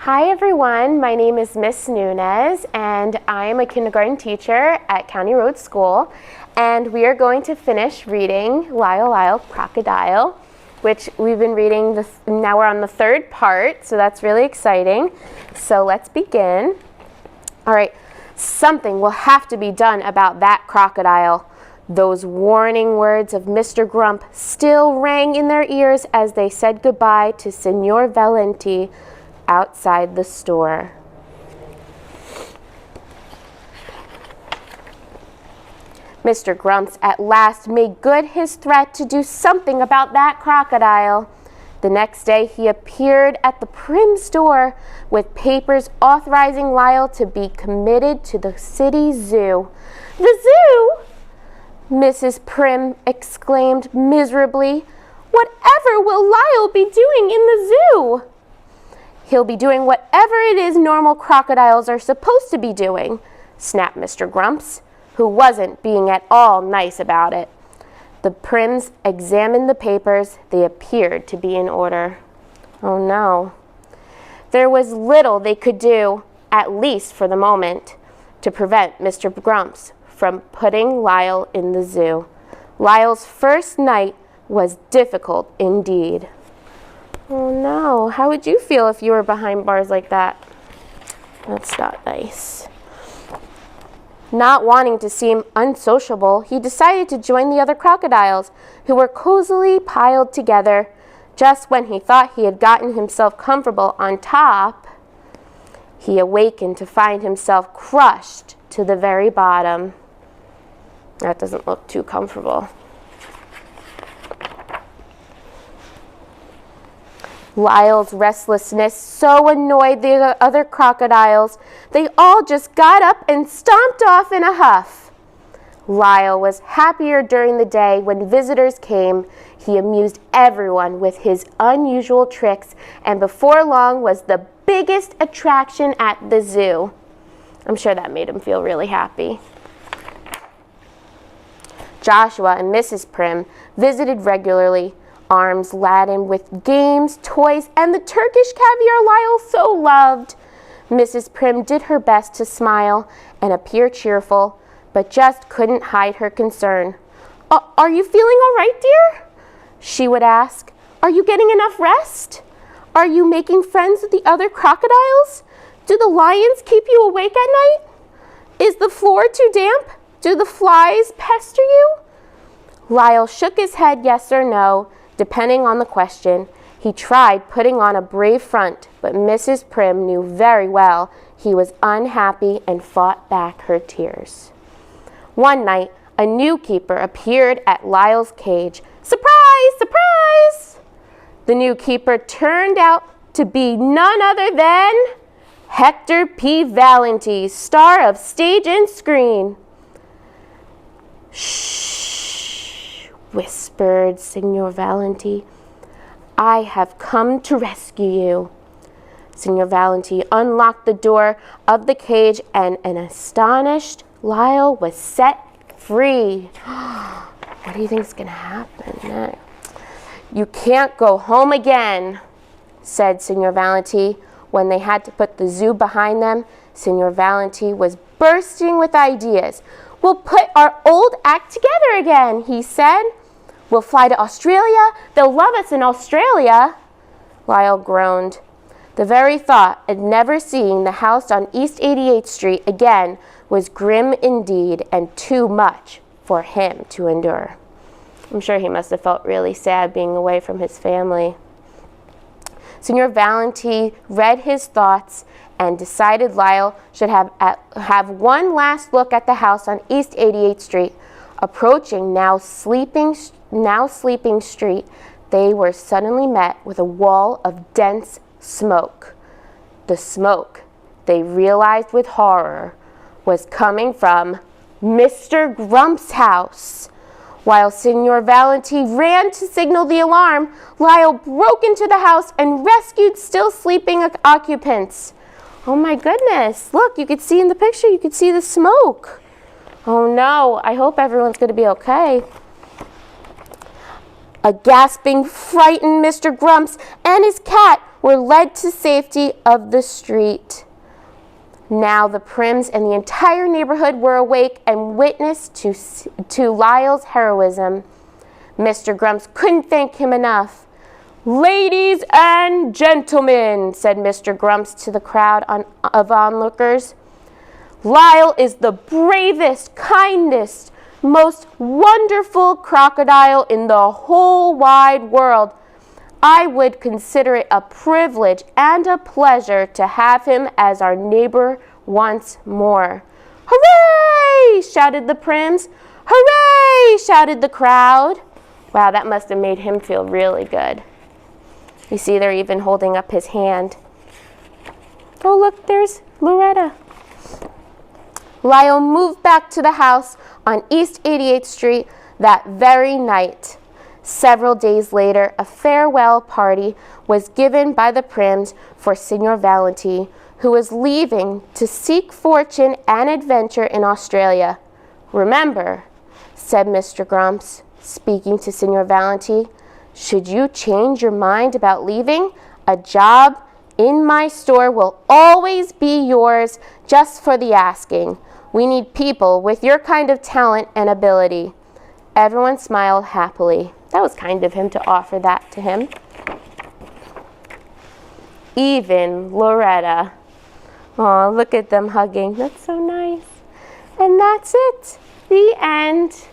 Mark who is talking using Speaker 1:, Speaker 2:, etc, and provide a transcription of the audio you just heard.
Speaker 1: Hi everyone, my name is Miss Nunez and I am a kindergarten teacher at County Road School, and we are going to finish reading Lyle, Crocodile, which we've been reading this. Now we're on the third part, so that's really exciting. So let's begin. All right, something will have to be done about that crocodile. Those warning words of Mr. Grump still rang in their ears as they said goodbye to Signor Valenti outside the store. Mr. Grumps at last made good his threat to do something about that crocodile. The next day he appeared at the Prim's door with papers authorizing Lyle to be committed to the city zoo. The zoo? Mrs. Prim exclaimed miserably. Whatever will Lyle be doing in the zoo? He'll be doing whatever it is normal crocodiles are supposed to be doing, snapped Mr. Grumps, who wasn't being at all nice about it. The Prims examined the papers. They appeared to be in order. Oh no. There was little they could do, at least for the moment, to prevent Mr. Grumps from putting Lyle in the zoo. Lyle's first night was difficult indeed. Oh no, how would you feel if you were behind bars like that? That's not nice. Not wanting to seem unsociable, he decided to join the other crocodiles, who were cozily piled together. Just when he thought he had gotten himself comfortable on top, he awakened to find himself crushed to the very bottom. That doesn't look too comfortable. Lyle's restlessness so annoyed the other crocodiles, they all just got up and stomped off in a huff. Lyle was happier during the day when visitors came. He amused everyone with his unusual tricks, and before long was the biggest attraction at the zoo. I'm sure that made him feel really happy. Joshua and Mrs. Prim visited regularly, arms laden with games, toys, and the Turkish caviar Lyle so loved. Mrs. Prim did her best to smile and appear cheerful, but just couldn't hide her concern. Are you feeling all right, dear? She would ask. Are you getting enough rest? Are you making friends with the other crocodiles? Do the lions keep you awake at night? Is the floor too damp? Do the flies pester you? Lyle shook his head yes or no, depending on the question. He tried putting on a brave front, but Mrs. Prim knew very well he was unhappy and fought back her tears. One night, a new keeper appeared at Lyle's cage. Surprise! Surprise! The new keeper turned out to be none other than Hector P. Valenti, star of stage and screen. Shh, whispered Signor Valenti. I have come to rescue you. Signor Valenti unlocked the door of the cage, and an astonished Lyle was set free. What do you think is going to happen next? You can't go home again, said Signor Valenti. When they had to put the zoo behind them, Signor Valenti was bursting with ideas. We'll put our old act together again, he said. We'll fly to Australia. They'll love us in Australia. Lyle groaned. The very thought of never seeing the house on East 88th Street again was grim indeed and too much for him to endure. I'm sure he must have felt really sad being away from his family. Signor Valenti read his thoughts and decided Lyle should have one last look at the house on East 88th Street. Approaching now sleeping street, they were suddenly met with a wall of dense smoke. The smoke, they realized with horror, was coming from Mr. Grump's house. While Signor Valenti ran to signal the alarm, Lyle broke into the house and rescued still sleeping occupants. Oh my goodness, look, you could see in the picture, you could see the smoke. Oh no, I hope everyone's going to be okay. A gasping, frightened Mr. Grumps and his cat were led to safety of the street. Now the Prims and the entire neighborhood were awake and witness to Lyle's heroism. Mr. Grumps couldn't thank him enough. "Ladies and gentlemen," said Mr. Grumps to the crowd of onlookers, "Lyle is the bravest, kindest, most wonderful crocodile in the whole wide world. I would consider it a privilege and a pleasure to have him as our neighbor once more." "Hooray!" shouted the Prims. "Hooray!" shouted the crowd. Wow, that must have made him feel really good. You see, they're even holding up his hand. Oh, look, there's Loretta. Lyle moved back to the house on East 88th Street that very night. Several days later, a farewell party was given by the Prims for Signor Valenti, who was leaving to seek fortune and adventure in Australia. "Remember," said Mr. Grumps, speaking to Signor Valenti, "should you change your mind about leaving, a job in my store will always be yours just for the asking. We need people with your kind of talent and ability." Everyone smiled happily. That was kind of him to offer that to him. Even Loretta. Oh, look at them hugging. That's so nice. And that's it. The end.